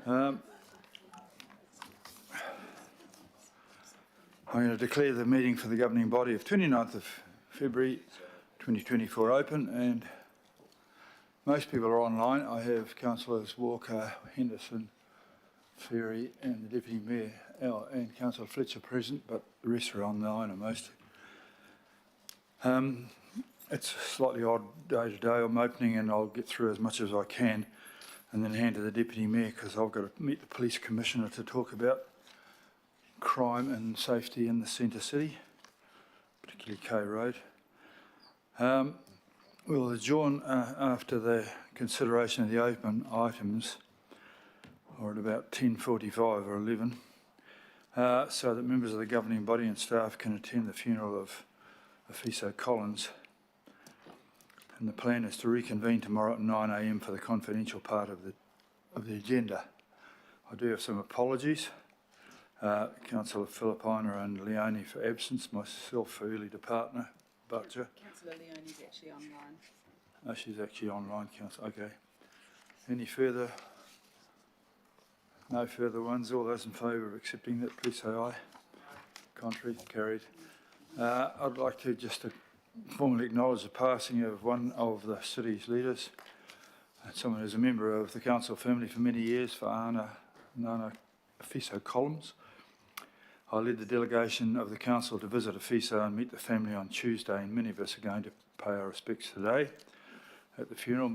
I'm going to declare the meeting for the governing body of 29th of February 2024 open, and most people are online. I have Councillors Walker, Henderson, Ferry and the Deputy Mayor and Councillor Fletcher present, but the rest are online, or most. It's a slightly odd day today. I'm opening and I'll get through as much as I can and then hand to the Deputy Mayor because I've got to meet the Police Commissioner to talk about crime and safety in the centre city, particularly K Road. We'll adjourn after the consideration of the open items, or at about 10:45 or 11, so that members of the governing body and staff can attend the funeral of Afiso Collins. And the plan is to reconvene tomorrow at 9 a.m. for the confidential part of the agenda. I do have some apologies. Councillor Philippina and Leone for absence, myself for early departure. Councillor Leone is actually online. Oh, she's actually online, Councillor. Okay. Any further? No further ones. All those in favour of accepting that, please say aye. Contrary? Carried. I'd like to just formally acknowledge the passing of one of the city's leaders, someone who's a member of the council family for many years, for Nana Afiso Collins. I led the delegation of the council to visit Afiso and meet the family on Tuesday, and many of us are going to pay our respects today at the funeral.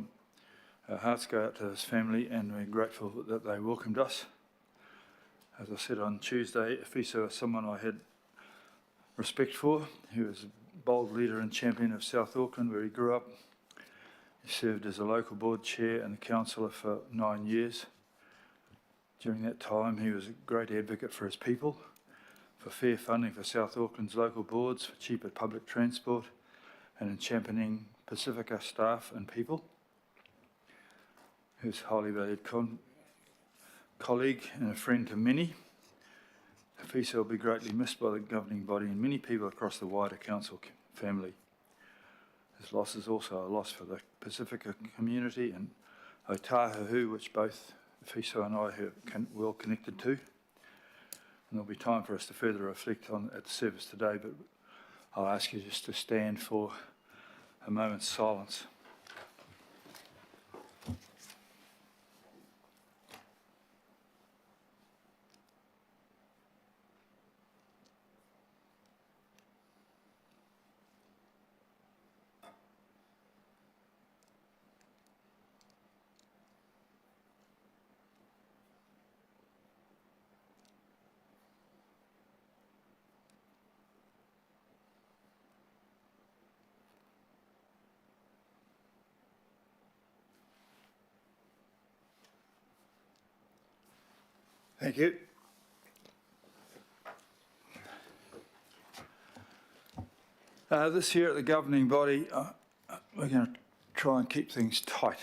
Our hearts go out to his family and we're grateful that they welcomed us. As I said on Tuesday, Afiso is someone I had respect for. He was a bold leader and champion of South Auckland, where he grew up. He served as a local board chair and a councillor for 9 years. During that time, he was a great advocate for his people, for fair funding for South Auckland's local boards, for cheaper public transport, and in championing Pacifica staff and people. He was a highly valued colleague and a friend to many. Afiso will be greatly missed by the governing body and many people across the wider council family. His loss is also a loss for the Pacifica community and Otahuhu, which both Afiso and I are well connected to. And there'll be time for us to further reflect on at the service today, but I'll ask you just to stand for a moment's silence. Thank you. This year at the governing body, we're going to try and keep things tight.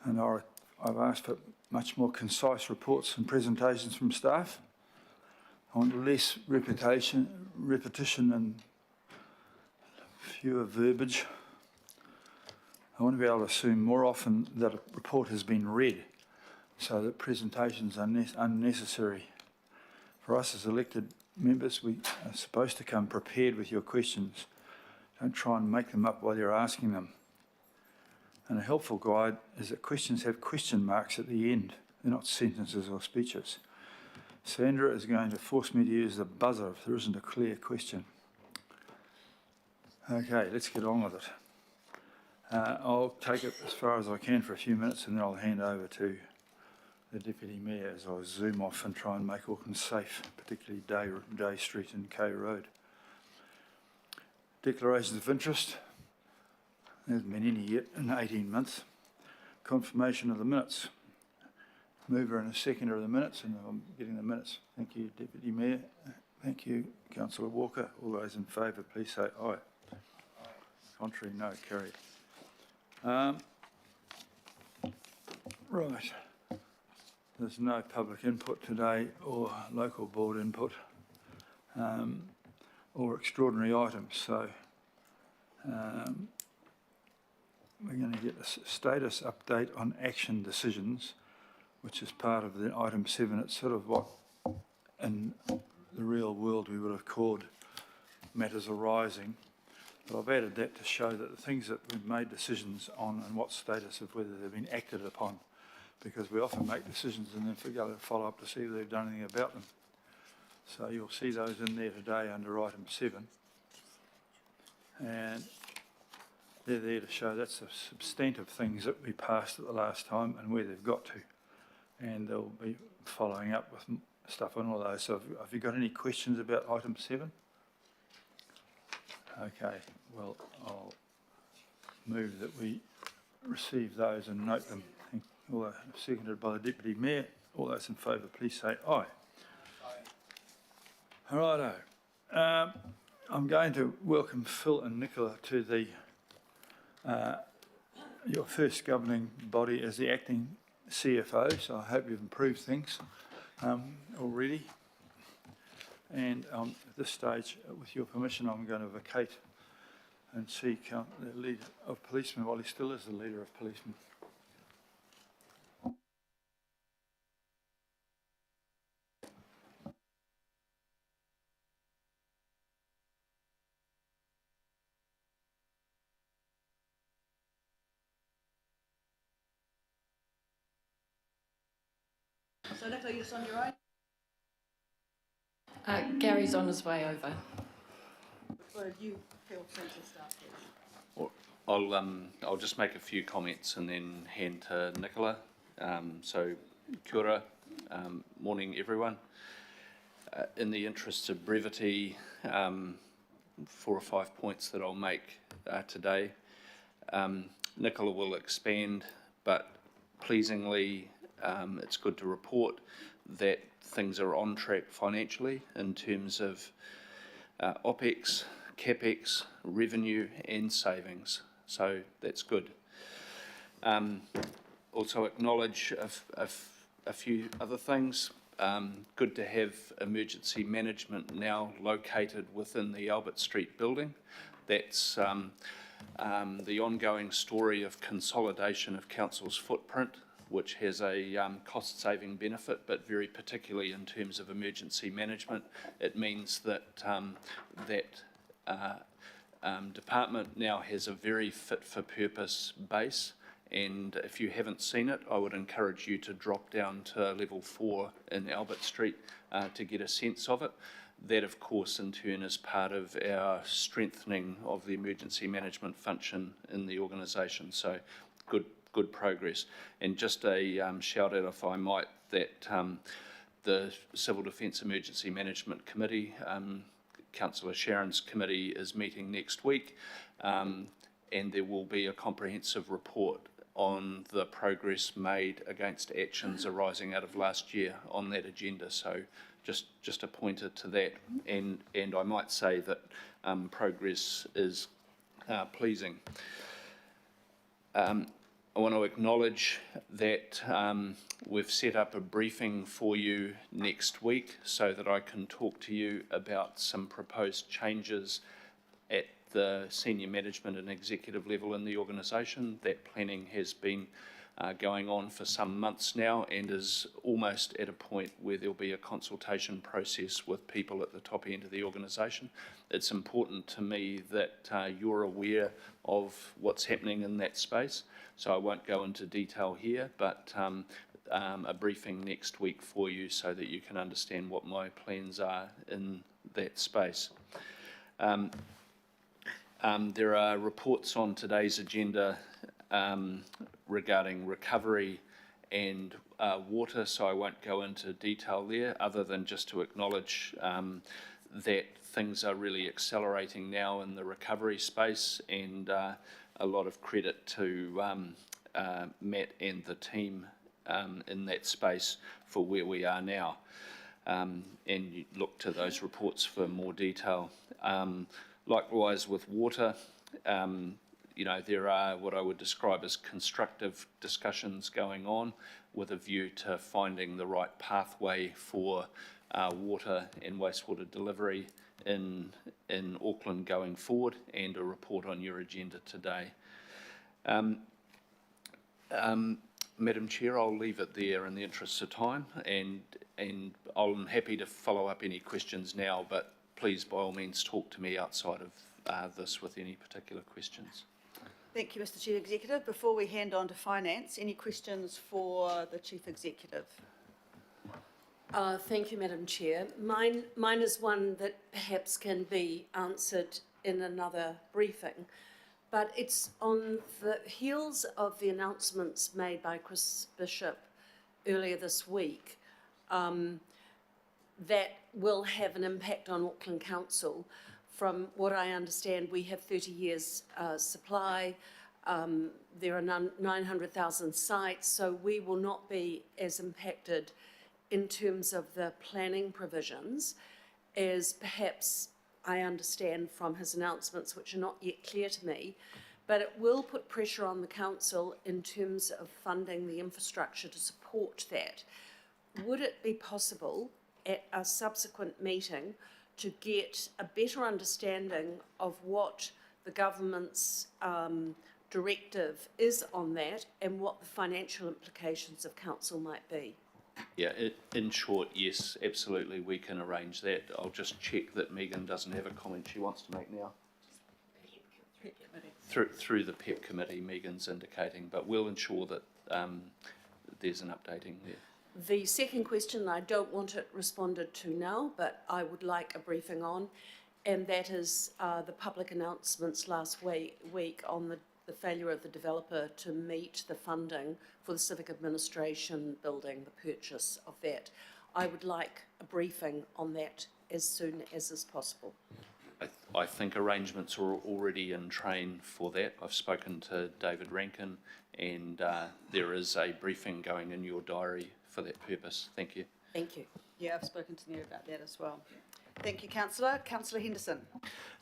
And I've asked for much more concise reports and presentations from staff. I want less repetition and fewer verbiage. I want to be able to assume more often that a report has been read, so that presentations are unnecessary. For us as elected members, we are supposed to come prepared with your questions. Don't try and make them up while you're asking them. And a helpful guide is that questions have question marks at the end. They're not sentences or speeches. Sandra is going to force me to use the buzzer if there isn't a clear question. Okay, let's get on with it. I'll take it as far as I can for a few minutes and then I'll hand over to the Deputy Mayor as I zoom off and try and make Auckland safe, particularly Day Street and K Road. Declarations of interest. There hasn't been any yet in 18 months. Confirmation of the minutes. Mover and a seconder of the minutes, and I'm getting the minutes. Thank you, Deputy Mayor. Thank you, Councillor Walker. All those in favour, please say aye. Contrary, no. Carried. Right. There's no public input today or local board input or extraordinary items, so we're going to get a status update on action decisions which is part of the item 7. It's sort of what in the real world we would have called matters arising. But I've added that to show that the things that we've made decisions on and what status of whether they've been acted upon, because we often make decisions and then forget to follow up to see if they've done anything about them. So you'll see those in there today under item 7. And they're there to show that's the substantive things that we passed at the last time and where they've got to. And they'll be following up with stuff on all those. So have you got any questions about item 7? Okay, well, I'll move that we receive those and note them. All those seconded by the Deputy Mayor. All those in favour, please say aye. Aye. Righto. I'm going to welcome Phil and Nicola to the your first governing body as the acting CFO, so I hope you've improved things already. And at this stage, with your permission, I'm going to vacate and seek the leader of policemen while he still is the leader of policemen. So Nicola, you're just on your own? Gary's on his way over. Or do you feel free to start, please? I'll just make a few comments and then hand to Nicola. So, kia ora, morning everyone. In the interest of brevity, 4 or 5 points that I'll make today. Nicola will expand, but pleasingly, it's good to report that things are on track financially in terms of OPEX, CAPEX, revenue and savings. So that's good. Also acknowledge a few other things. Good to have emergency management now located within the Albert Street building. That's the ongoing story of consolidation of council's footprint, which has a cost-saving benefit, but very particularly in terms of emergency management. It means that department now has a very fit-for-purpose base, and if you haven't seen it, I would encourage you to drop down to level 4 in Albert Street to get a sense of it. That, of course, in turn is part of our strengthening of the emergency management function in the organisation. So good progress. And just a shout out, if I might, that the Civil Defence Emergency Management Committee, Councillor Sharon's committee, is meeting next week, and there will be a comprehensive report on the progress made against actions arising out of last year on that agenda. So just a pointer to that, and I might say that progress is pleasing. I want to acknowledge that we've set up a briefing for you next week so that I can talk to you about some proposed changes at the senior management and executive level in the organisation. That planning has been going on for some months now and is almost at a point where there'll be a consultation process with people at the top end of the organisation. It's important to me that you're aware of what's happening in that space. So I won't go into detail here, but a briefing next week for you so that you can understand what my plans are in that space. There are reports on today's agenda regarding recovery and water, so I won't go into detail there other than just to acknowledge that things are really accelerating now in the recovery space, and a lot of credit to Matt and the team in that space for where we are now. And you look to those reports for more detail. Likewise with water, you know, there are what I would describe as constructive discussions going on with a view to finding the right pathway for water and wastewater delivery in Auckland going forward, and a report on your agenda today. Madam Chair, I'll leave it there in the interest of time, and I'm happy to follow up any questions now, but please, by all means, talk to me outside of this with any particular questions. Thank you, Mr Chief Executive. Before we hand on to Finance, any questions for the Chief Executive? Thank you, Madam Chair. Mine is one that perhaps can be answered in another briefing, but it's on the heels of the announcements made by Chris Bishop earlier this week that will have an impact on Auckland Council. From what I understand, we have 30 years supply. There are 900,000 sites, so we will not be as impacted in terms of the planning provisions as perhaps I understand from his announcements, which are not yet clear to me, but it will put pressure on the council in terms of funding the infrastructure to support that. Would it be possible at a subsequent meeting to get a better understanding of what the government's directive is on that and what the financial implications of council might be? Yeah, in short, yes, absolutely, we can arrange that. I'll just check that Megan doesn't have a comment she wants to make now. Through the PEP committee, Megan's indicating, but we'll ensure that there's an updating there. The second question, I don't want it responded to now, but I would like a briefing on, and that is the public announcements last week on the failure of the developer to meet the funding for the civic administration building, the purchase of that. I would like a briefing on that as soon as is possible. I think arrangements are already in train for that. I've spoken to David Rankin, and there is a briefing going in your diary for that purpose. Thank you. Thank you. Yeah, I've spoken to Neil about that as well. Thank you, Councillor. Councillor Henderson.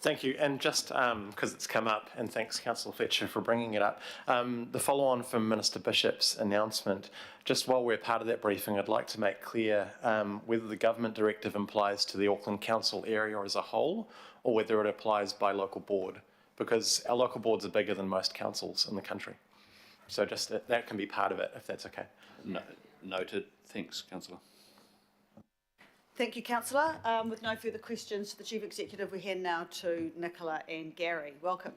Thank you. And just because it's come up, and thanks, Councillor Fletcher, for bringing it up, the follow-on from Minister Bishop's announcement, just while we're part of that briefing, I'd like to make clear whether the government directive applies to the Auckland Council area as a whole, or whether it applies by local board, because our local boards are bigger than most councils in the country. So just that can be part of it, if that's okay. No, noted. Thanks, Councillor. Thank you, Councillor. With no further questions to the Chief Executive, we hand now to Nicola and Gary. Welcome.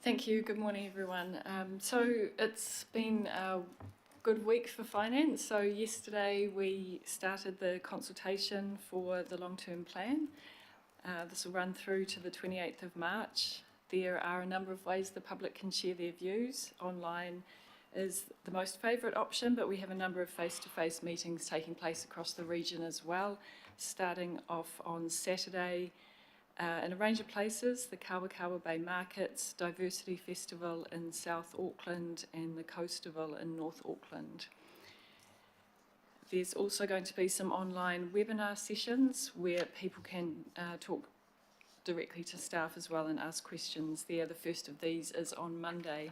Thank you. Good morning, everyone. So it's been a good week for finance. So yesterday we started the consultation for the long-term plan. This will run through to the 28th of March. There are a number of ways the public can share their views. Online is the most favourite option, but we have a number of face-to-face meetings taking place across the region as well, starting off on Saturday in a range of places, the Kawakawa Bay Markets, Diversity Festival in South Auckland and the Coastival in North Auckland. There's also going to be some online webinar sessions where people can talk directly to staff as well and ask questions there. The first of these is on Monday.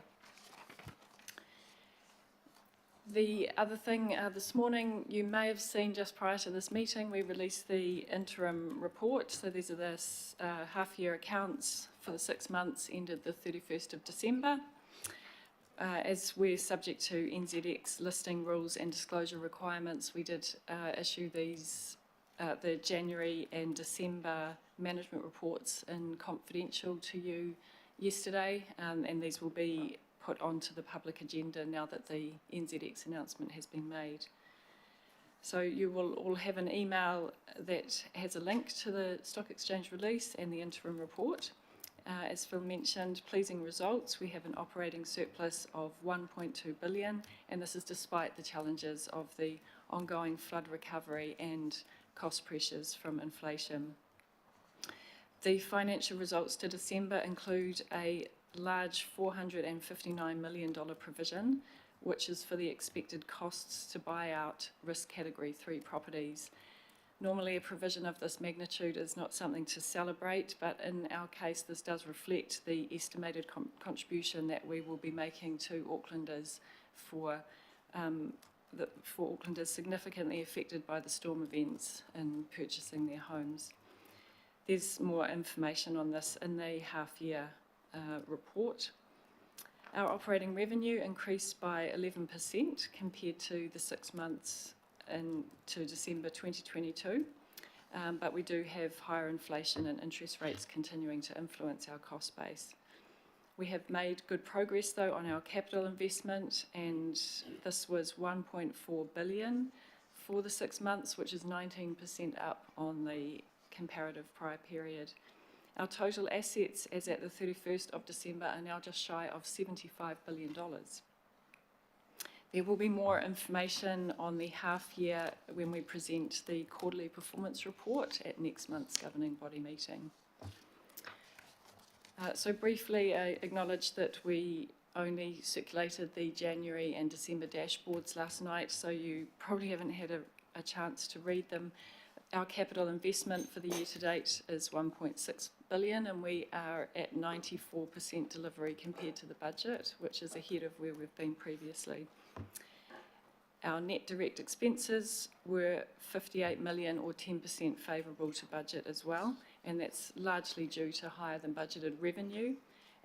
The other thing, this morning, you may have seen just prior to this meeting, we released the interim report. So these are the half-year accounts for the 6 months ended the 31st of December. As we're subject to NZX listing rules and disclosure requirements, we did issue these, the January and December management reports in confidential to you yesterday, and these will be put onto the public agenda now that the NZX announcement has been made. So you will all have an email that has a link to the stock exchange release and the interim report. As Phil mentioned, pleasing results. We have an operating surplus of 1.2 billion, and this is despite the challenges of the ongoing flood recovery and cost pressures from inflation. The financial results to December include a large $459 million provision, which is for the expected costs to buy out risk category 3 properties. Normally a provision of this magnitude is not something to celebrate, but in our case this does reflect the estimated contribution that we will be making to Aucklanders for Aucklanders significantly affected by the storm events in purchasing their homes. There's more information on this in the half-year report. Our operating revenue increased by 11% compared to the 6 months to December 2022, but we do have higher inflation and interest rates continuing to influence our cost base. We have made good progress though on our capital investment, and this was 1.4 billion for the 6 months, which is 19% up on the comparative prior period. Our total assets as at the 31st of December are now just shy of $75 billion. There will be more information on the half year when we present the quarterly performance report at next month's governing body meeting. So briefly, I acknowledge that we only circulated the January and December dashboards last night, so you probably haven't had a chance to read them. Our capital investment for the year to date is 1.6 billion, and we are at 94% delivery compared to the budget, which is ahead of where we've been previously. Our net direct expenses were 58 million or 10% favourable to budget as well, and that's largely due to higher than budgeted revenue,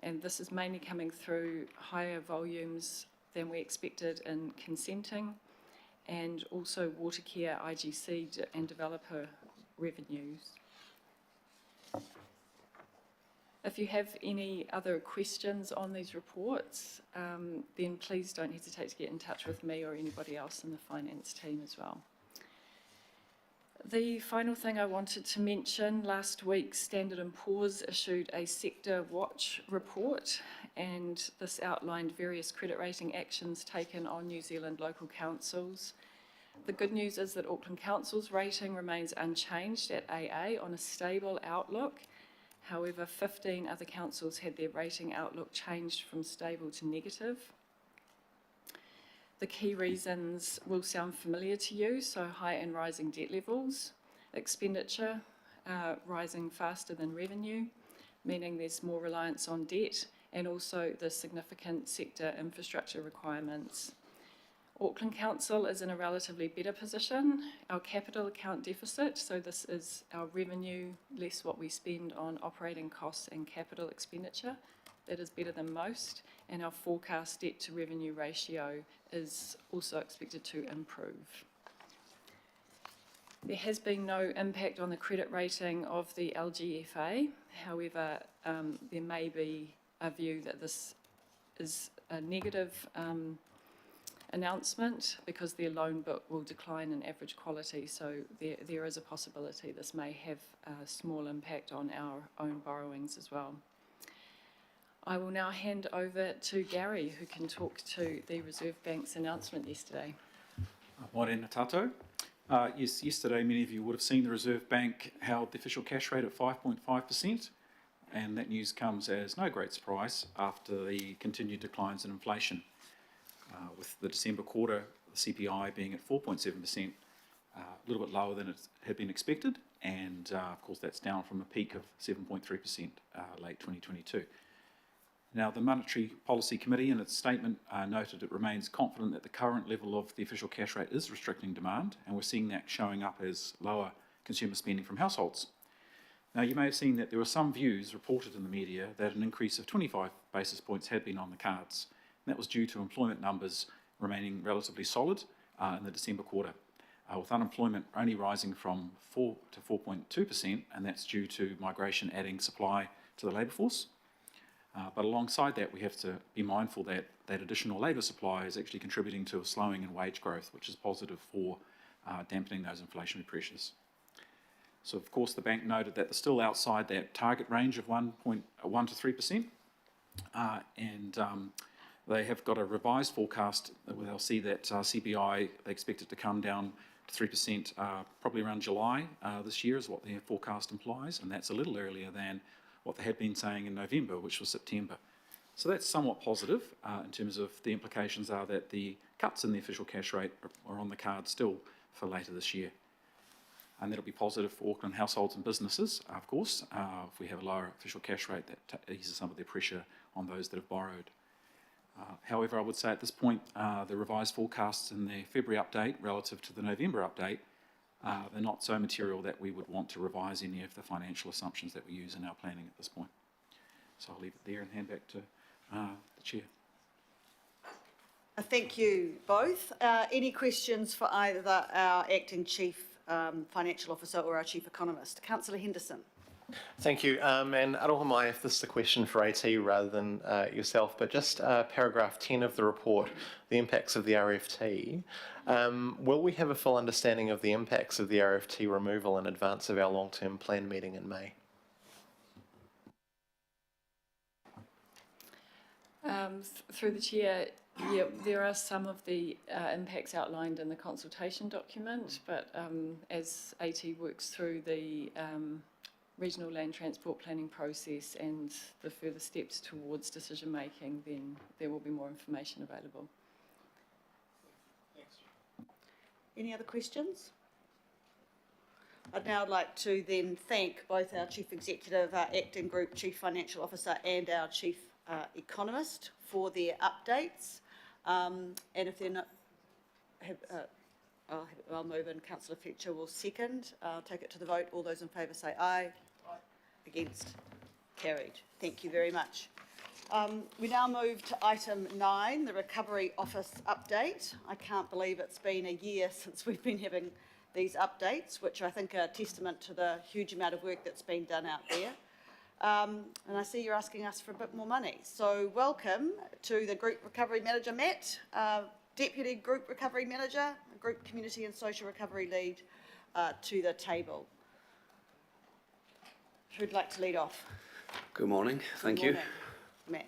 and this is mainly coming through higher volumes than we expected in consenting, and also water care, IGC and developer revenues. If you have any other questions on these reports, then please don't hesitate to get in touch with me or anybody else in the finance team as well. The final thing I wanted to mention, last week Standard & Poor's issued a sector watch report, and this outlined various credit rating actions taken on New Zealand local councils. The good news is that Auckland Council's rating remains unchanged at AA on a stable outlook. However, 15 other councils had their rating outlook changed from stable to negative. The key reasons will sound familiar to you, so high and rising debt levels, expenditure rising faster than revenue, meaning there's more reliance on debt, and also the significant sector infrastructure requirements. Auckland Council is in a relatively better position. Our capital account deficit, so this is our revenue less what we spend on operating costs and capital expenditure, that is better than most, and our forecast debt to revenue ratio is also expected to improve. There has been no impact on the credit rating of the LGFA. However, there may be a view that this is a negative announcement because their loan book will decline in average quality, so there is a possibility this may have a small impact on our own borrowings as well. I will now hand over to Gary, who can talk to the Reserve Bank's announcement yesterday. Morena tātou. Yes, yesterday many of you would have seen the Reserve Bank held the official cash rate at 5.5%, and that news comes as no great surprise after the continued declines in inflation. With the December quarter, the CPI being at 4.7%, a little bit lower than it had been expected, and of course that's down from a peak of 7.3% late 2022. Now, the Monetary Policy Committee in its statement noted it remains confident that the current level of the official cash rate is restricting demand, and we're seeing that showing up as lower consumer spending from households. Now, you may have seen that there were some views reported in the media that an increase of 25 basis points had been on the cards, and that was due to employment numbers remaining relatively solid in the December quarter, with unemployment only rising from 4 to 4.2%, and that's due to migration adding supply to the labour force. But alongside that, we have to be mindful that that additional labour supply is actually contributing to a slowing in wage growth, which is positive for dampening those inflationary pressures. So, of course, the bank noted that they're still outside that target range of 1 to 3%, and they have got a revised forecast where they'll see that CPI, they expect it to come down to 3% probably around July this year is what their forecast implies, and that's a little earlier than what they had been saying in November, which was September. So that's somewhat positive in terms of the implications are that the cuts in the official cash rate are on the card still for later this year. And that'll be positive for Auckland households and businesses, of course. If we have a lower official cash rate, that eases some of the pressure on those that have borrowed. However, I would say at this point, the revised forecasts in the February update relative to the November update, they're not so material that we would want to revise any of the financial assumptions that we use in our planning at this point. So I'll leave it there and hand back to the Chair. Thank you both. Any questions for either our Acting Chief Financial Officer or our Chief Economist? Councillor Henderson. Thank you. And Aroha mai, if this is a question for AT rather than yourself, but just paragraph 10 of the report, the impacts of the RFT. Will we have a full understanding of the impacts of the RFT removal in advance of our long-term plan meeting in May? Through the chair, yeah, there are some of the impacts outlined in the consultation document, but as AT works through the regional land transport planning process and the further steps towards decision making, then there will be more information available. Any other questions? I'd now like to then thank both our Chief Executive, our Acting Group Chief Financial Officer and our Chief Economist for their updates. And if they're not, I'll move in. Councillor Fletcher will second. I'll take it to the vote. All those in favour say aye. Aye. Against? Carried. Thank you very much. We now move to item 9, the Recovery Office update. I can't believe it's been a year since we've been having these updates, which I think are a testament to the huge amount of work that's been done out there. And I see you're asking us for a bit more money. So welcome to the Group Recovery Manager, Matt, Deputy Group Recovery Manager, Group Community and Social Recovery Lead to the table. Who'd like to lead off? Good morning. Thank you. Matt.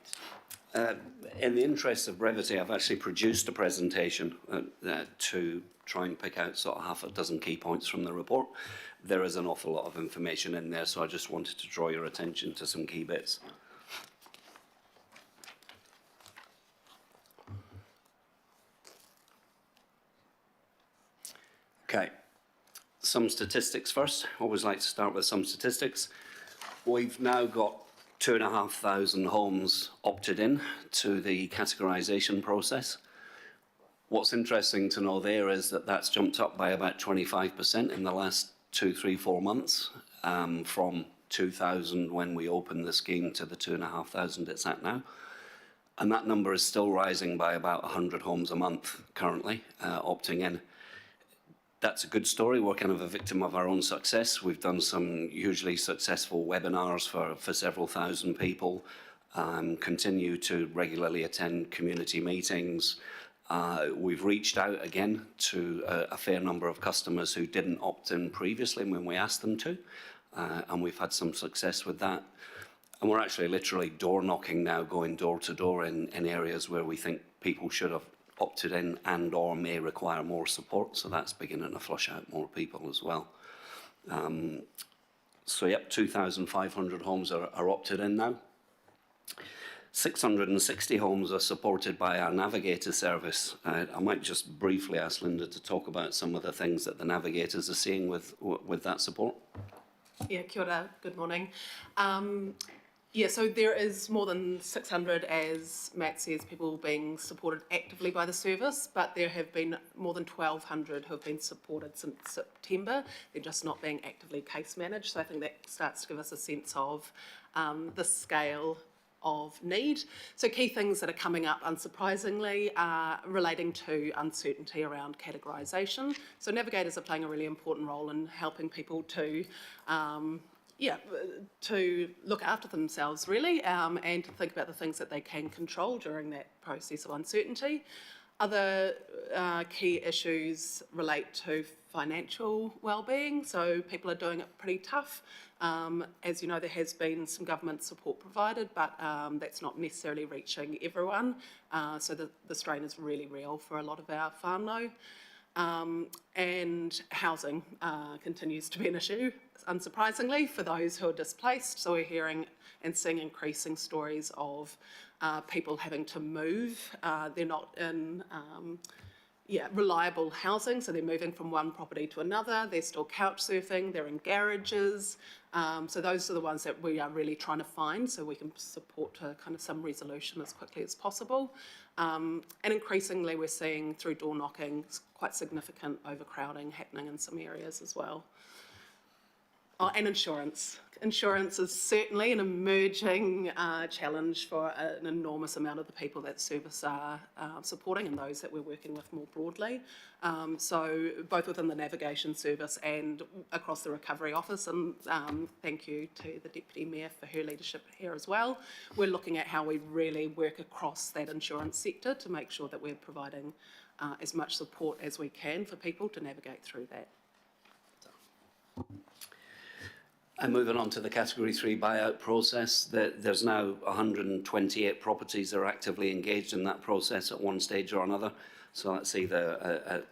In the interest of brevity, I've actually produced a presentation to try and pick out sort of half a dozen key points from the report. There is an awful lot of information in there, so I just wanted to draw your attention to some key bits. Okay, some statistics first. Always like to start with some statistics. We've now got 2,500 homes opted in to the categorisation process. What's interesting to know there is that that's jumped up by about 25% in the last 2, 3, 4 months, from 2,000 when we opened the scheme to the 2,500 it's at now. And that number is still rising by about 100 homes a month currently, opting in. That's a good story. We're kind of a victim of our own success. We've done some hugely successful webinars for several thousand people, continue to regularly attend community meetings. We've reached out again to a fair number of customers who didn't opt in previously when we asked them to, and we've had some success with that. And we're actually literally door knocking now, going door to door in areas where we think people should have opted in and or may require more support, so that's beginning to flush out more people as well. So yep, 2,500 homes are opted in now. 660 homes are supported by our Navigator service. I might just briefly ask Linda to talk about some of the things that the Navigators are seeing with that support. Yeah, kia ora, good morning. Yeah, so there is more than 600, as Matt says, people being supported actively by the service, but there have been more than 1,200 who have been supported since September. They're just not being actively case managed, so I think that starts to give us a sense of the scale of need. So key things that are coming up, unsurprisingly, are relating to uncertainty around categorisation. So navigators are playing a really important role in helping people to to look after themselves, really, and to think about the things that they can control during that process of uncertainty. Other key issues relate to financial well-being, so people are doing it pretty tough. As you know, there has been some government support provided, but that's not necessarily reaching everyone, so the strain is really real for a lot of our whānau. And housing continues to be an issue, unsurprisingly, for those who are displaced. So we're hearing and seeing increasing stories of people having to move. They're not in reliable housing, so they're moving from one property to another. They're still couch surfing, they're in garages. So those are the ones that we are really trying to find so we can support to kind of some resolution as quickly as possible. And increasingly we're seeing through door knocking quite significant overcrowding happening in some areas as well. And insurance. Insurance is certainly an emerging challenge for an enormous amount of the people that service are supporting and those that we're working with more broadly. So both within the navigation service and across the recovery office, and thank you to the Deputy Mayor for her leadership here as well. We're looking at how we really work across that insurance sector to make sure that we're providing as much support as we can for people to navigate through that. And moving on to the Category 3 buyout process, there's now 128 properties that are actively engaged in that process at one stage or another. So that's either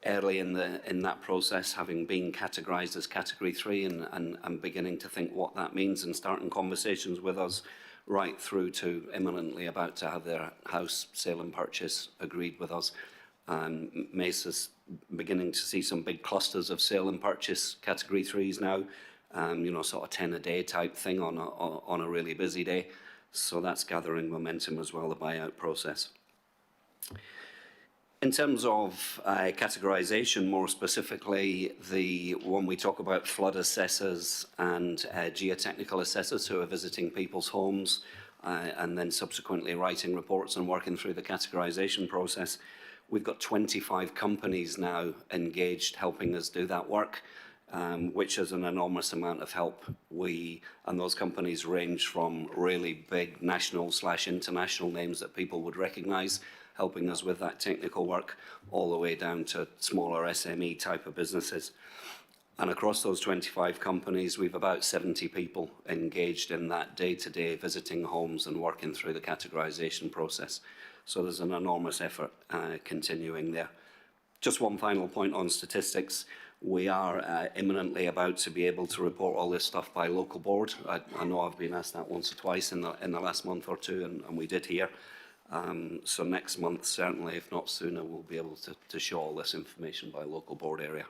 early in that process, having been categorised as Category 3 and beginning to think what that means and starting conversations with us, right through to imminently about to have their house sale and purchase agreed with us. Mesa's beginning to see some big clusters of sale and purchase Category 3s now. You know, sort of 10 a day type thing on a really busy day. So that's gathering momentum as well, the buyout process. In terms of categorisation, more specifically, when we talk about flood assessors and geotechnical assessors who are visiting people's homes and then subsequently writing reports and working through the categorisation process, we've got 25 companies now engaged helping us do that work. Which is an enormous amount of help. And those companies range from really big national/international names that people would recognise, helping us with that technical work, all the way down to smaller SME type of businesses. And across those 25 companies, we've about 70 people engaged in that day-to-day visiting homes and working through the categorisation process. So there's an enormous effort continuing there. Just one final point on statistics. We are imminently about to be able to report all this stuff by local board. I know I've been asked that once or twice in the last month or two, and we did here. So next month, certainly, if not sooner, we'll be able to show all this information by local board area.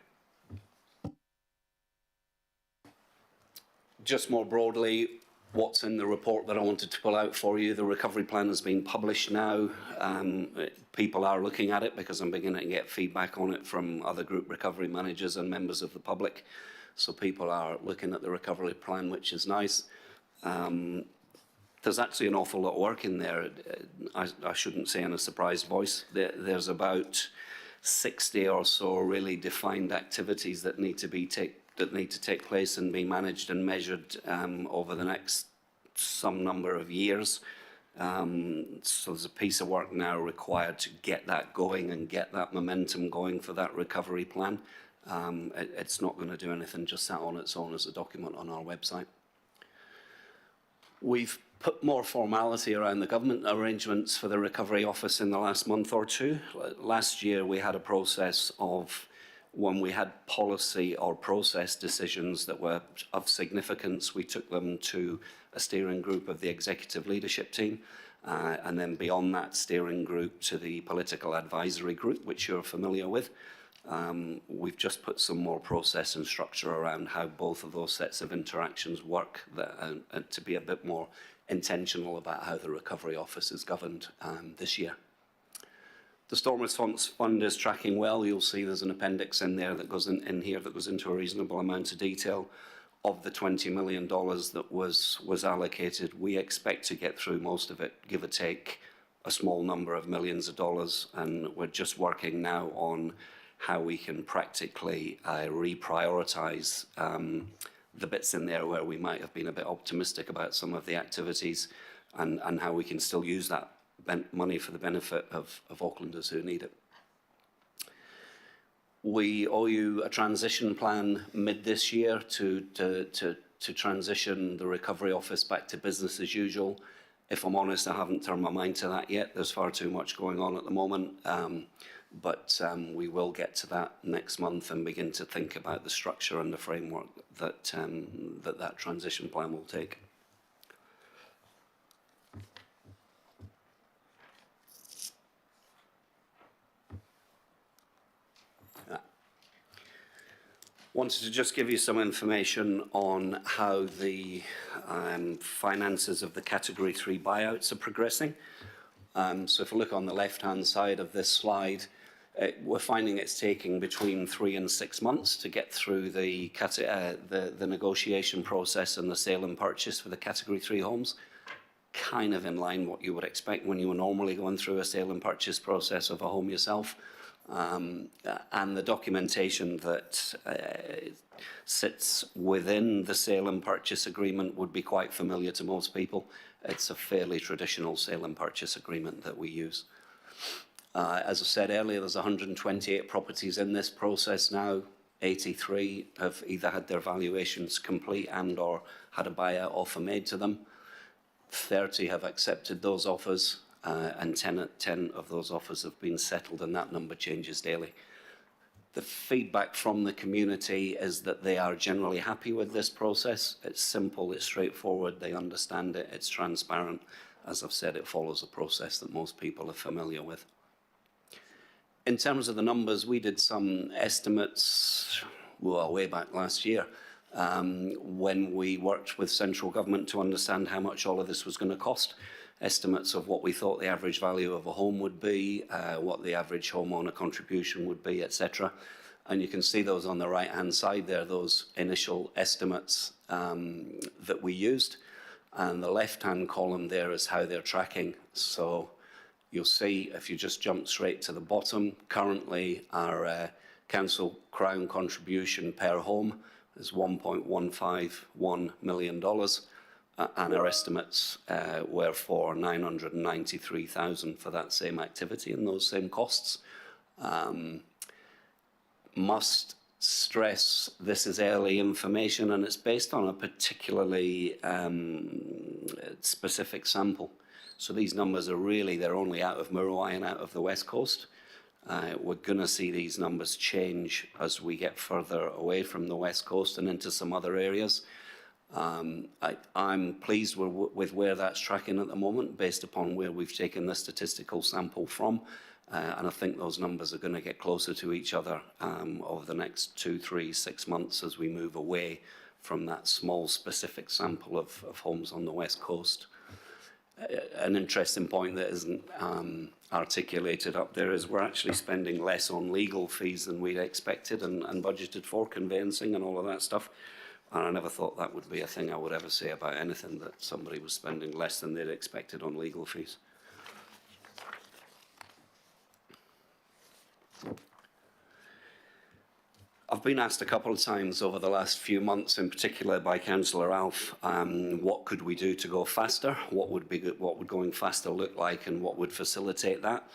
Just more broadly, what's in the report that I wanted to pull out for you. The recovery plan has been published now. People are looking at it because I'm beginning to get feedback on it from other group recovery managers and members of the public. So people are looking at the recovery plan, which is nice. There's actually an awful lot of work in there. I shouldn't say in a surprised voice. There's about 60 or so really defined activities that need to take place and be managed and measured over the next some number of years. So there's a piece of work now required to get that going and get that momentum going for that recovery plan. It's not going to do anything just sat on its own as a document on our website. We've put more formality around the government arrangements for the recovery office in the last month or two. Last year we had a process of when we had policy or process decisions that were of significance, we took them to a steering group of the executive leadership team, and then beyond that steering group to the political advisory group, which you're familiar with. We've just put some more process and structure around how both of those sets of interactions work and to be a bit more intentional about how the recovery office is governed this year. The Storm Response Fund is tracking well. You'll see there's an appendix in there that goes in here that goes into a reasonable amount of detail. Of the $20 million that was allocated, we expect to get through most of it, give or take a small number of millions of dollars, and we're just working now on how we can practically reprioritise the bits in there where we might have been a bit optimistic about some of the activities, and how we can still use that money for the benefit of Aucklanders who need it. We owe you a transition plan mid this year to transition the recovery office back to business as usual. If I'm honest, I haven't turned my mind to that yet. There's far too much going on at the moment. But we will get to that next month and begin to think about the structure and the framework that that transition plan will take. Wanted to just give you some information on how the finances of the Category 3 buyouts are progressing. So if we look on the left-hand side of this slide, we're finding it's taking between 3 and 6 months to get through the negotiation process and the sale and purchase for the Category 3 homes. Kind of in line what you would expect when you were normally going through a sale and purchase process of a home yourself. And the documentation that sits within the sale and purchase agreement would be quite familiar to most people. It's a fairly traditional sale and purchase agreement that we use. As I said earlier, there's 128 properties in this process now. 83 have either had their valuations complete and or had a buyout offer made to them. 30 have accepted those offers, and 10 of those offers have been settled, and that number changes daily. The feedback from the community is that they are generally happy with this process. It's simple, it's straightforward, they understand it, it's transparent. As I've said, it follows a process that most people are familiar with. In terms of the numbers, we did some estimates way back last year when we worked with central government to understand how much all of this was going to cost. Estimates of what we thought the average value of a home would be, what the average homeowner contribution would be, etc. And you can see those on the right-hand side there, those initial estimates that we used. And the left-hand column there is how they're tracking. So you'll see, if you just jump straight to the bottom, currently our council crown contribution per home is $1.151 million. And our estimates were for $993,000 for that same activity and those same costs. Must stress this is early information and it's based on a particularly specific sample. So these numbers are really, they're only out of Muriwai and out of the West Coast. We're going to see these numbers change as we get further away from the West Coast and into some other areas. I'm pleased with where that's tracking at the moment based upon where we've taken the statistical sample from. And I think those numbers are going to get closer to each other over the next 2, 3, 6 months as we move away from that small specific sample of homes on the West Coast. An interesting point that isn't articulated up there is we're actually spending less on legal fees than we'd expected and budgeted for, conveyancing and all of that stuff. And I never thought that would be a thing I would ever say about anything, that somebody was spending less than they'd expected on legal fees. I've been asked a couple of times over the last few months, in particular by Councillor Alf, what could we do to go faster? What would going faster look like, and what would facilitate that?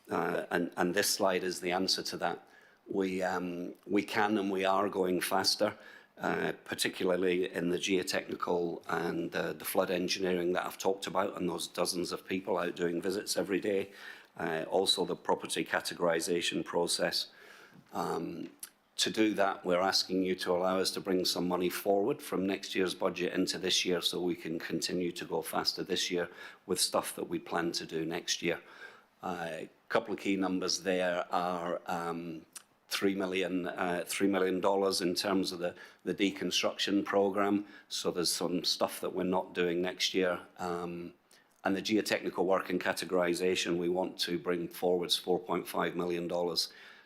And this slide is the answer to that. We can and we are going faster, particularly in the geotechnical and the flood engineering that I've talked about, and those dozens of people out doing visits every day. Also the property categorisation process. To do that, we're asking you to allow us to bring some money forward from next year's budget into this year so we can continue to go faster this year with stuff that we plan to do next year. A couple of key numbers there are $3 million in terms of the deconstruction programme. So there's some stuff that we're not doing next year. And the geotechnical work and categorisation, we want to bring forwards $4.5 million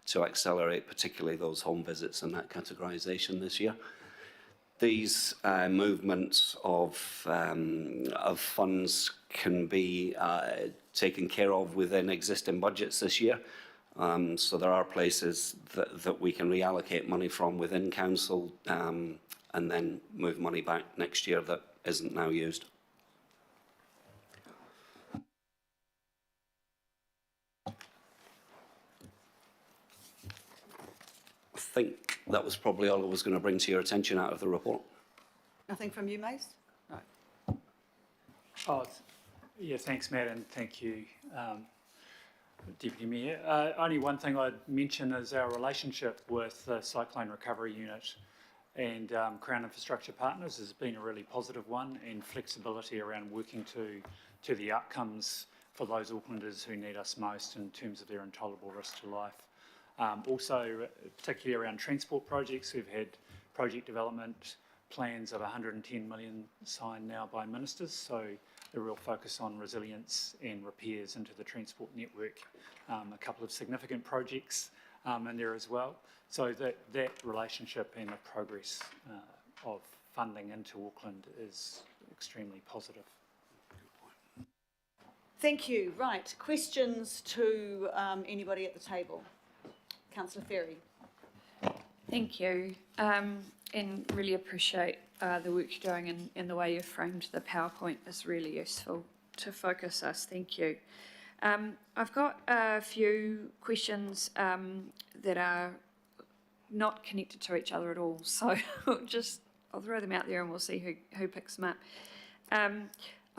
to accelerate particularly those home visits and that categorisation this year. These movements of funds can be taken care of within existing budgets this year. So there are places that we can reallocate money from within council and then move money back next year that isn't now used. I think that was probably all I was going to bring to your attention out of the report. Nothing from you, Mace? No. Oh, yeah, thanks, Matt, and thank you, Deputy Mayor. Only one thing I'd mention is our relationship with the Cyclone Recovery Unit and Crown Infrastructure Partners has been a really positive one, and flexibility around working to the outcomes for those Aucklanders who need us most in terms of their intolerable risk to life. Also, particularly around transport projects, we've had project development plans of 110 million signed now by ministers, so a real focus on resilience and repairs into the transport network. A couple of significant projects in there as well. So that relationship and the progress of funding into Auckland is extremely positive. Thank you. Right, questions to anybody at the table? Councillor Ferry. Thank you, and really appreciate the work you're doing, and the way you've framed the PowerPoint is really useful to focus us. Thank you. I've got a few questions that are not connected to each other at all, so I'll throw them out there and we'll see who picks them up.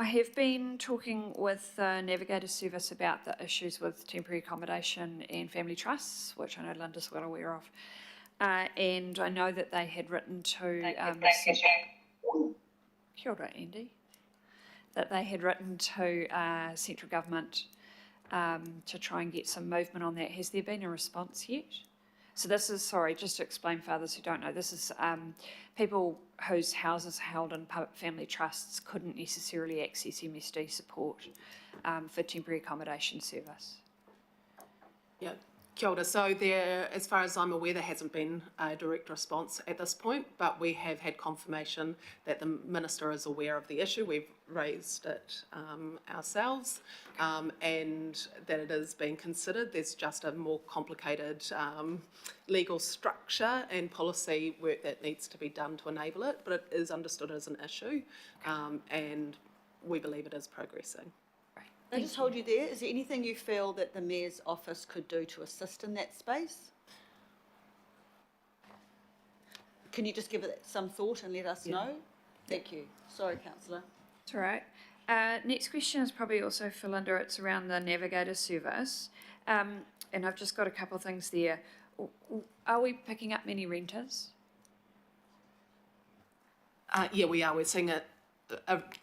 I have been talking with the Navigator Service about the issues with temporary accommodation and family trusts, which I know Linda's well aware of. And I know that they had written to Kia ora, Andy. That they had written to central government to try and get some movement on that. Has there been a response yet? So this is, sorry, just to explain for others who don't know, this is people whose houses held in family trusts couldn't necessarily access MSD support for temporary accommodation service. Yeah, kia ora. So there, as far as I'm aware, there hasn't been a direct response at this point, but we have had confirmation that the Minister is aware of the issue. We've raised it ourselves and that it is being considered. There's just a more complicated legal structure and policy work that needs to be done to enable it, but it is understood as an issue and we believe it is progressing. I just hold you there. Is there anything you feel that the Mayor's office could do to assist in that space? Can you just give it some thought and let us know? Thank you. Sorry, Councillor. That's all right. Next question is probably also for Linda. It's around the Navigator Service. And I've just got a couple of things there. Are we picking up many renters? Yeah, we are. We're seeing a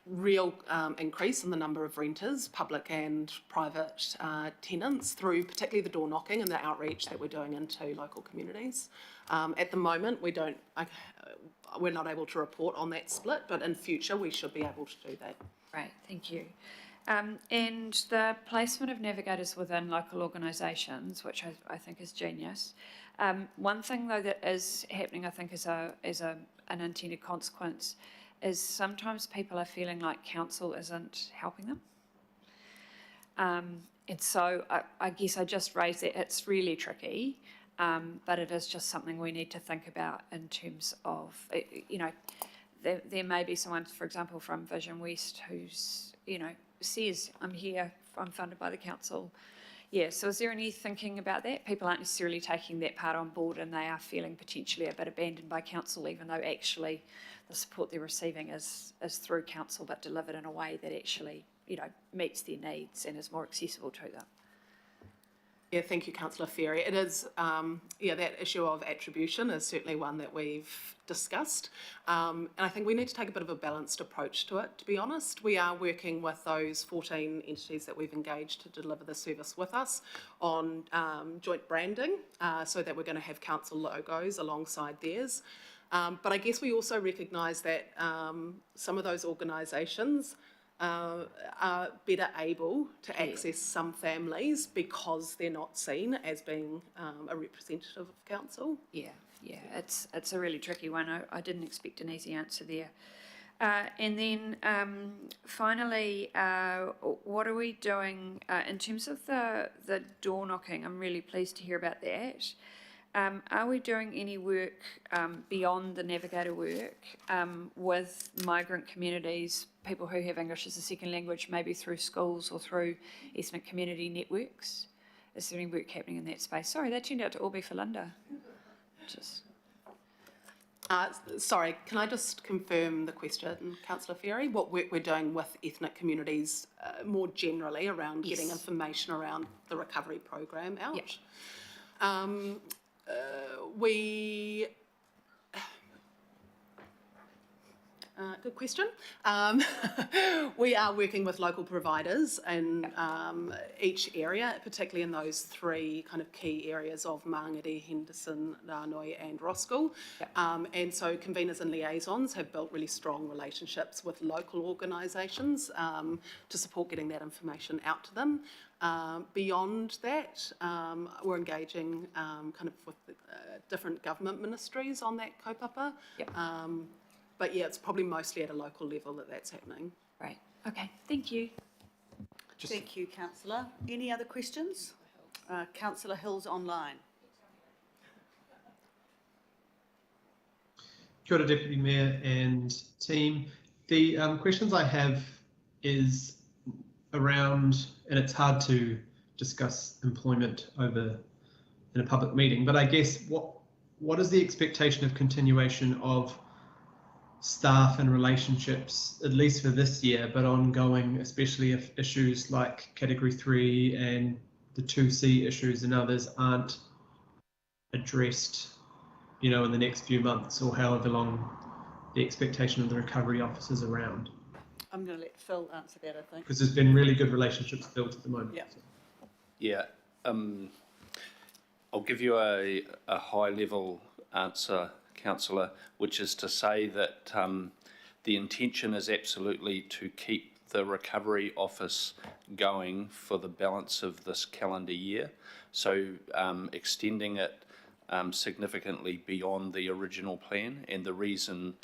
real increase in the number of renters, public and private tenants, through particularly the door knocking and the outreach that we're doing into local communities. At the moment, we're not able to report on that split, but in future we should be able to do that. Great, thank you. And the placement of navigators within local organisations, which I think is genius. One thing though that is happening, I think, as an unintended consequence, is sometimes people are feeling like council isn't helping them. And so I guess I just raised that. It's really tricky, but it is just something we need to think about in terms of, you know, there may be someone, for example, from Vision West who's, you know, says, I'm here, I'm funded by the council. Yeah, so is there any thinking about that? People aren't necessarily taking that part on board and they are feeling potentially a bit abandoned by council, even though actually the support they're receiving is through council, but delivered in a way that actually, you know, meets their needs and is more accessible to them. Yeah, thank you, Councillor Ferry. It is, that issue of attribution is certainly one that we've discussed. And I think we need to take a bit of a balanced approach to it, to be honest. We are working with those 14 entities that we've engaged to deliver the service with us on joint branding, so that we're going to have council logos alongside theirs. But I guess we also recognise that some of those organisations are better able to access some families because they're not seen as being a representative of council. Yeah, it's a really tricky one. I didn't expect an easy answer there. And then finally, what are we doing in terms of the door knocking? I'm really pleased to hear about that. Are we doing any work beyond the Navigator work with migrant communities, people who have English as a second language, maybe through schools or through ethnic community networks? Is there any work happening in that space? Sorry, that turned out to all be for Linda. Sorry, can I just confirm the question, Councillor Ferry? What work we're doing with ethnic communities more generally around getting information around the recovery program out? Yep. Good question. We are working with local providers in each area, particularly in those three kind of key areas of Mangere, Henderson, Ranoi and Roskill. And so conveners and liaisons have built really strong relationships with local organisations to support getting that information out to them. Beyond that, we're engaging kind of with different government ministries on that kaupapa. But yeah, it's probably mostly at a local level that that's happening. Right, okay, thank you. Thank you, councillor. Any other questions? Councillor Hills online. Kia ora, Deputy Mayor and team. The questions I have is around, and it's hard to discuss employment over in a public meeting, but I guess what is the expectation of continuation of staff and relationships, at least for this year, but ongoing, especially if issues like Category 3 and the 2C issues and others aren't addressed, you know, in the next few months or however long the expectation of the recovery officers around? I'm going to let Phil answer that, I think. Because there's been really good relationships built at the moment. Yeah. Yeah, I'll give you a high-level answer, councillor, which is to say that the intention is absolutely to keep the recovery office going for the balance of this calendar year. So extending it significantly beyond the original plan, and the reason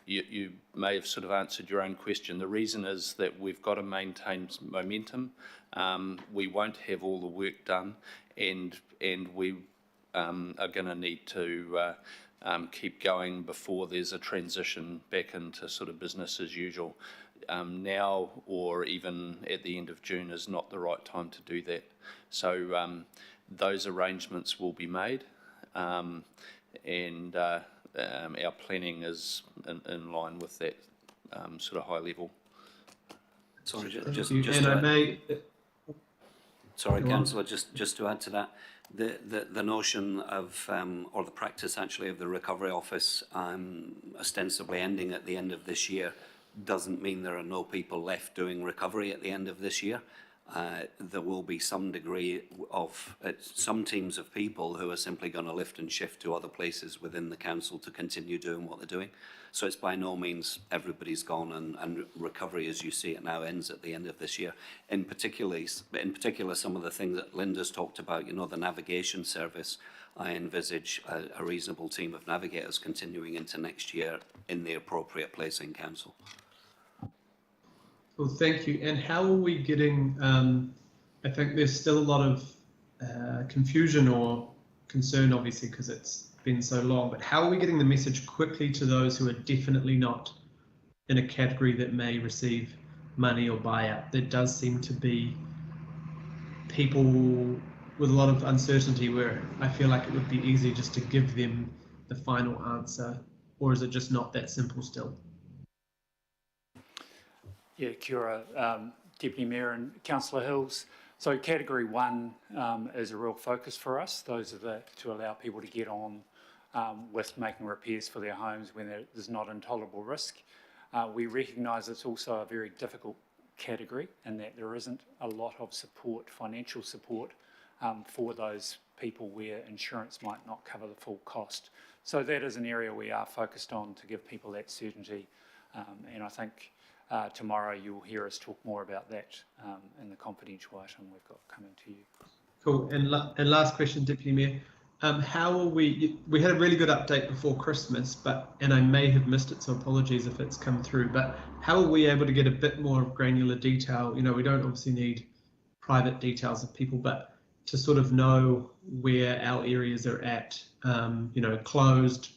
you may have sort of answered your own question. The reason is that we've got to maintain momentum. We won't have all the work done, and we are going to need to keep going before there's a transition back into sort of business as usual. Now or even at the end of June is not the right time to do that. So those arrangements will be made, and our planning is in line with that sort of high level. Sorry, Sorry, councillor, just to add to that, the notion of, or the practice actually of the recovery office ostensibly ending at the end of this year doesn't mean there are no people left doing recovery at the end of this year. There will be some degree of, some teams of people who are simply going to lift and shift to other places within the council to continue doing what they're doing. So it's by no means everybody's gone, and recovery as you see it now ends at the end of this year. In particular, some of the things that Linda's talked about, you know, the navigation service, I envisage a reasonable team of navigators continuing into next year in the appropriate place in council. Well, thank you. And how are we getting, I think there's still a lot of confusion or concern, obviously, because it's been so long, but how are we getting the message quickly to those who are definitely not in a category that may receive money or buyout? There does seem to be people with a lot of uncertainty where I feel like it would be easy just to give them the final answer, or is it just not that simple still? Yeah, kia ora, Deputy Mayor and Councillor Hills. So Category 1 is a real focus for us. Those are to allow people to get on with making repairs for their homes when there's not intolerable risk. We recognise it's also a very difficult category and that there isn't a lot of support, financial support, for those people where insurance might not cover the full cost. So that is an area we are focused on to give people that certainty, and I think tomorrow you'll hear us talk more about that in the confidential item we've got coming to you. Cool. And last question, Deputy Mayor. How are we had a really good update before Christmas, and I may have missed it, so apologies if it's come through, but how are we able to get a bit more granular detail? You know, we don't obviously need private details of people, but to sort of know where our areas are at, you know, closed,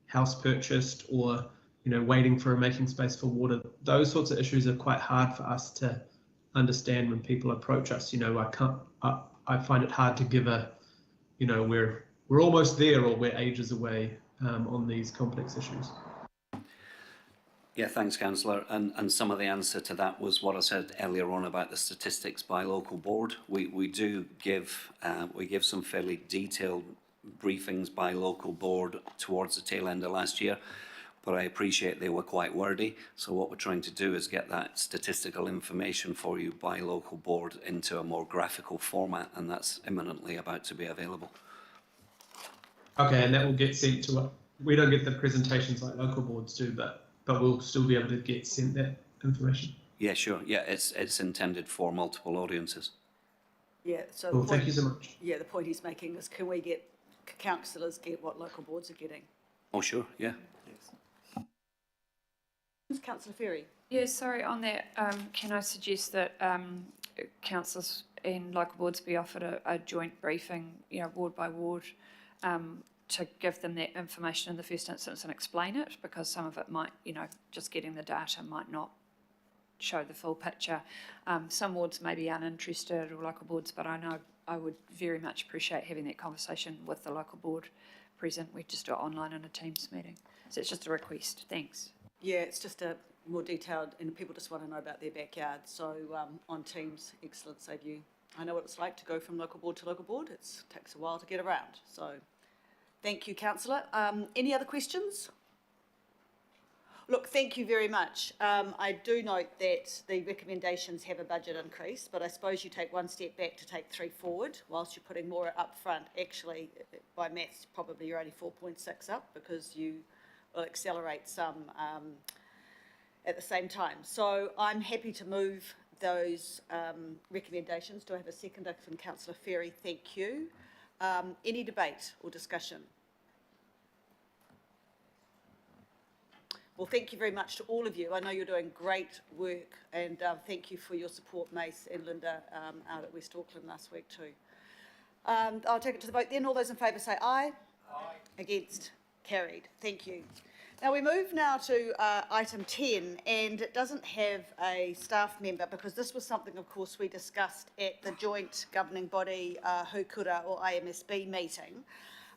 house purchased, or, you know, waiting for a making space for water. Those sorts of issues are quite hard for us to understand when people approach us. You know, I find it hard to give a, you know, we're almost there or we're ages away on these complex issues. Yeah, thanks, councillor. And some of the answer to that was what I said earlier on about the statistics by local board. We do give some fairly detailed briefings by local board towards the tail end of last year. but I appreciate they were quite wordy. So what we're trying to do is get that statistical information for you by local board into a more graphical format, and that's imminently about to be available. Okay, and that will get sent to us. We don't get the presentations like local boards do, but we'll still be able to get sent that information. Yeah, sure. Yeah, it's intended for multiple audiences. Yeah, so Cool, thank you so much. Yeah, the point he's making is, can we get councillors get what local boards are getting? Oh, sure. Yeah. Councillor Ferry. Yeah, sorry, on that, can I suggest that councillors and local boards be offered a joint briefing, ward by ward, to give them that information in the first instance and explain it, because some of it might, just getting the data might not show the full picture. Some wards may be uninterested, or local boards, but I know I would very much appreciate having that conversation with the local board present. We just do it online in a Teams meeting. So it's just a request. Thanks. Yeah, it's just a more detailed, and people just want to know about their backyard. So on Teams, excellent, save you. I know what it's like to go from local board to local board. It takes a while to get around. So thank you, councillor. Any other questions? Look, thank you very much. I do note that the recommendations have a budget increase, but I suppose you take one step back to take 3 forward, whilst you're putting more up front. Actually, by maths, probably you're only 4.6 up, because you will accelerate some at the same time. So I'm happy to move those recommendations. Do I have a seconder from Councillor Ferry? Thank you. Any debate or discussion? Well, thank you very much to all of you. I know you're doing great work, and thank you for your support, Mace and Linda, out at West Auckland last week too. I'll take it to the vote then. All those in favour say aye. Aye. Against? Carried. Thank you. Now we move now to item 10, and it doesn't have a staff member, because this was something, of course, we discussed at the joint governing body Hukura or IMSB meeting.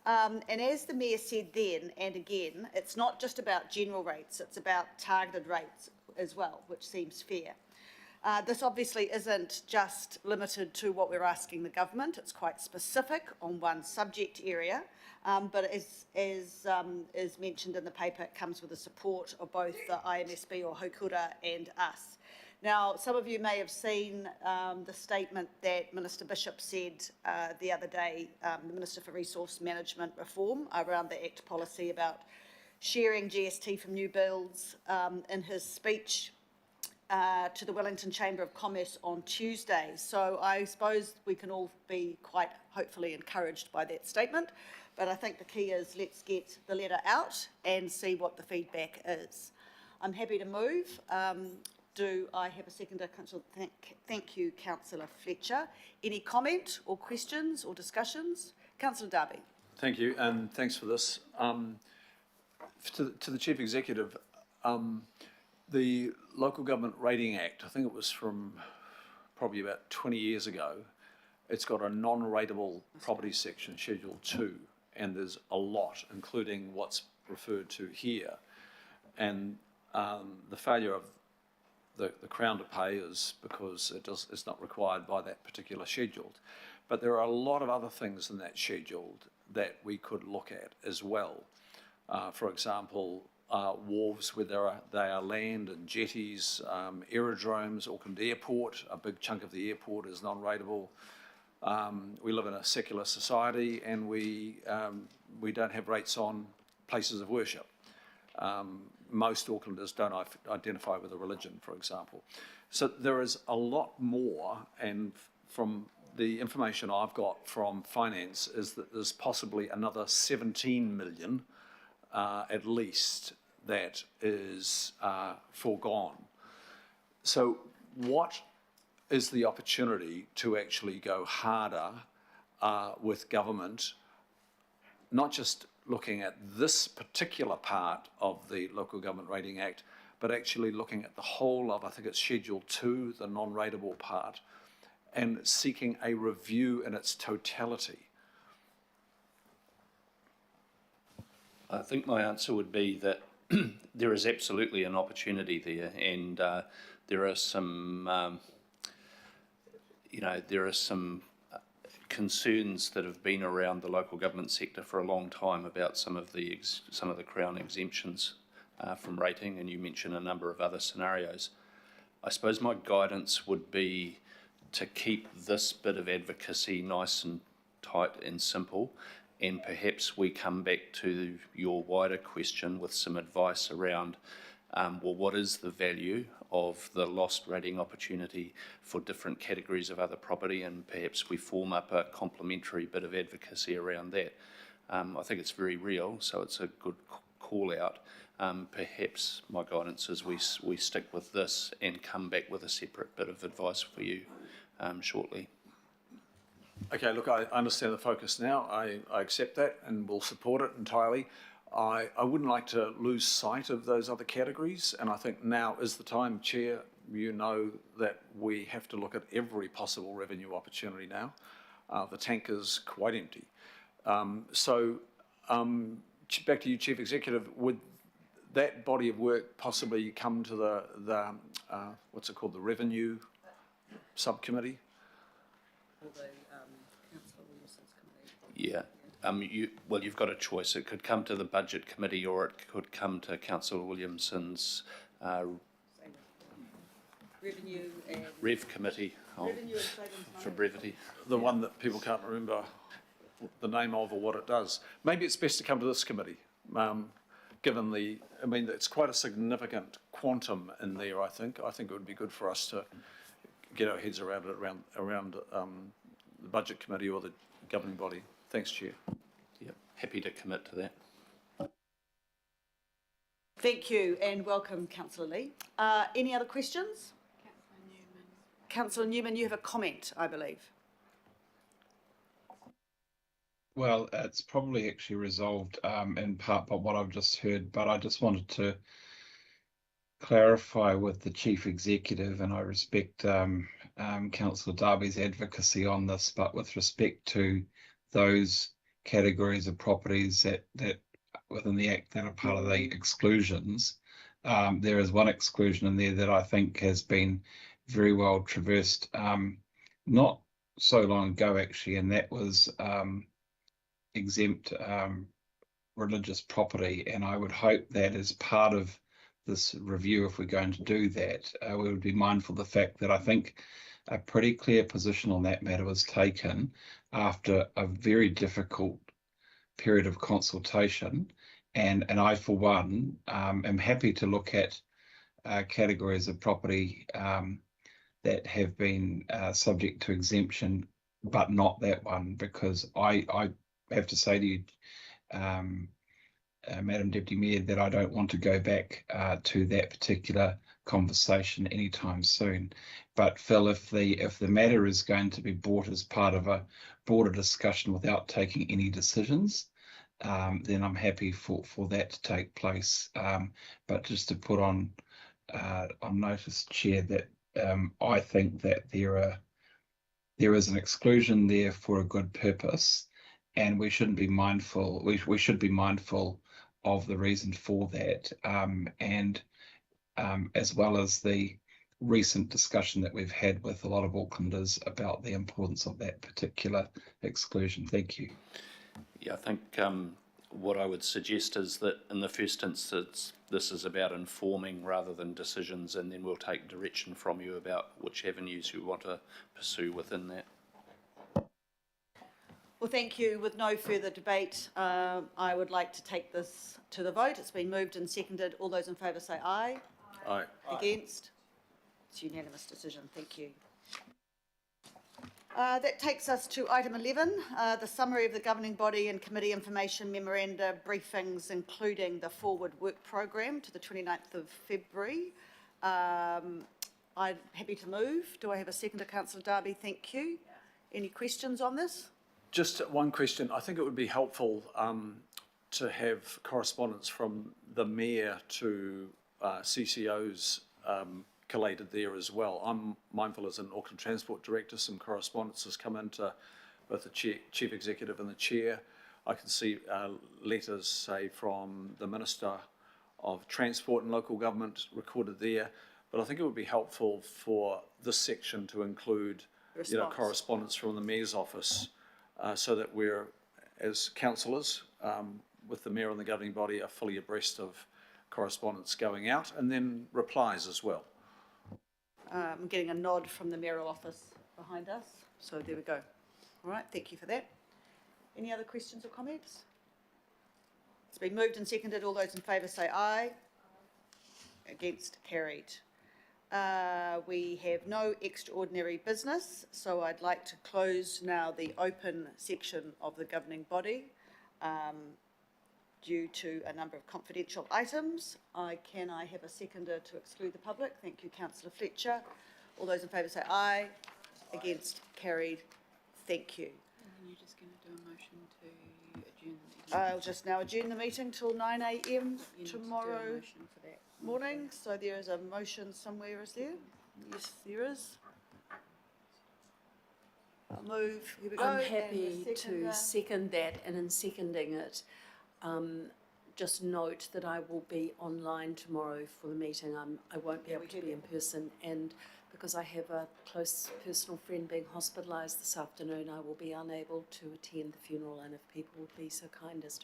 And as the Mayor said then and again, it's not just about general rates, it's about targeted rates as well, which seems fair. This obviously isn't just limited to what we're asking the government, it's quite specific on one subject area, but as is mentioned in the paper, it comes with the support of both the IMSB or Hukura and us. Now, some of you may have seen the statement that Minister Bishop said the other day, the Minister for Resource Management Reform, around the Act policy about sharing GST from new builds in his speech to the Wellington Chamber of Commerce on Tuesday. So I suppose we can all be quite hopefully encouraged by that statement, but I think the key is let's get the letter out and see what the feedback is. I'm happy to move. Do I have a seconder, Councillor? Thank you, Councillor Fletcher. Any comment or questions or discussions? Councillor Darby. Thank you, and thanks for this. To the Chief Executive, the Local Government Rating Act, I think it was from probably about 20 years ago, it's got a non-rateable property section, Schedule 2, and there's a lot, including what's referred to here. And the failure of the Crown to pay is because it's not required by that particular schedule. But there are a lot of other things in that schedule that we could look at as well. For example, wharves where they are land and jetties, aerodromes, Auckland Airport, a big chunk of the airport is non-rateable. We live in a secular society, and we don't have rates on places of worship. Most Aucklanders don't identify with a religion, for example. So there is a lot more, and from the information I've got from finance is that there's possibly another 17 million at least that is foregone. So what is the opportunity to actually go harder with government, not just looking at this particular part of the Local Government Rating Act, but actually looking at the whole of, I think it's Schedule 2, the non-rateable part, and seeking a review in its totality? I think my answer would be that there is absolutely an opportunity there, and there are some, there are some concerns that have been around the local government sector for a long time about some of the Crown exemptions from rating, and you mentioned a number of other scenarios. I suppose my guidance would be to keep this bit of advocacy nice and tight and simple, and perhaps we come back to your wider question with some advice around, well, what is the value of the lost rating opportunity for different categories of other property, and perhaps we form up a complementary bit of advocacy around that. I think it's very real, so it's a good call out. Perhaps my guidance is we stick with this and come back with a separate bit of advice for you shortly. Okay, look, I understand the focus now. I accept that and will support it entirely. I wouldn't like to lose sight of those other categories, and I think now is the time, Chair. You know that we have to look at every possible revenue opportunity now. The tank is quite empty. Back to you, Chief Executive, would that body of work possibly come to the what's it called, the Revenue Subcommittee? Or the Councillor Williamson's committee. Yeah. You've got a choice. It could come to the Budget Committee, or it could come to Councillor Williamson's Revenue and... Rev Committee, Revenue and Savings for brevity. The one that people can't remember the name of or what it does. Maybe it's best to come to this committee, given it's quite a significant quantum in there, I think. I think it would be good for us to get our heads around it, around the Budget Committee or the governing body. Thanks, Chair. Yep, happy to commit to that. Thank you and welcome, Councillor Lee. Any other questions? Councillor Newman, you have a comment, I believe. Well, it's probably actually resolved in part by what I've just heard, but I just wanted to clarify with the Chief Executive, and I respect Councillor Darby's advocacy on this, but with respect to those categories of properties that within the Act that are part of the exclusions, there is one exclusion in there that I think has been very well traversed not so long ago actually, and that was exempt religious property, and I would hope that as part of this review, if we're going to do that, we would be mindful of the fact that I think a pretty clear position on that matter was taken after a very difficult period of consultation, and I for one am happy to look at categories of property that have been subject to exemption, but not that one, because I have to say to you, Madam Deputy Mayor, that I don't want to go back to that particular conversation anytime soon. But Phil, if the matter is going to be brought as part of a broader discussion without taking any decisions, then I'm happy for that to take place. But just to put on notice, Chair, that I think that there is an exclusion there for a good purpose, and we shouldn't be mindful. We should be mindful of the reason for that, and as well as the recent discussion that we've had with a lot of Aucklanders about the importance of that particular exclusion. Thank you. Yeah, I think what I would suggest is that in the first instance, this is about informing rather than decisions, and then we'll take direction from you about which avenues you want to pursue within that. Well, thank you. With no further debate, I would like to take this to the vote. It's been moved and seconded. All those in favour say aye. Aye. Against? It's a unanimous decision. Thank you. That takes us to item 11, the summary of the governing body and committee information memoranda briefings, including the forward work programme to the 29th of February. I'm happy to move. Do I have a seconder, Councillor Darby? Thank you. Any questions on this? Just one question. I think it would be helpful to have correspondence from the Mayor to CCOs collated there as well. I'm mindful as an Auckland Transport Director, some correspondence has come into both the Chief Executive and the Chair. I can see letters, say, from the Minister of Transport and Local Government recorded there, but I think it would be helpful for this section to include correspondence from the Mayor's office, so that we're, as councillors, with the Mayor and the governing body, are fully abreast of correspondence going out and then replies as well. I'm getting a nod from the mayoral office behind us, so there we go. All right, thank you for that. Any other questions or comments? It's been moved and seconded. All those in favour say aye. Against, carried. We have no extraordinary business, so I'd like to close now the open section of the governing body due to a number of confidential items. Can I have a seconder to exclude the public? Thank you, Councillor Fletcher. All those in favour say aye. Against, carried. Thank you. And you're just going to do a motion to adjourn the meeting? I'll just now adjourn the meeting till 9 a.m. tomorrow For that. morning. So there is a motion somewhere, is there? Yes, there is. I'll move. Here we go. I'm And happy the to seconder. second that, and in seconding it, just note that I will be online tomorrow for the meeting. I won't be able to be in person, and because I have a close personal friend being hospitalised this afternoon, I will be unable to attend the funeral, and if people would be so kind as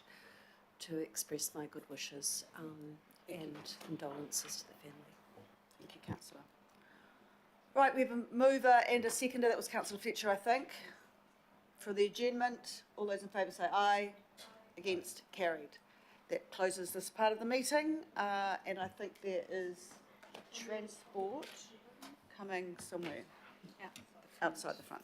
to express my good wishes and condolences to the family. Thank you, Councillor. Right, we have a mover and a seconder. That was Councillor Fletcher, I think. For the adjournment, all those in favour say aye. Against, carried. That closes this part of the meeting, and I think there is transport coming somewhere outside the front.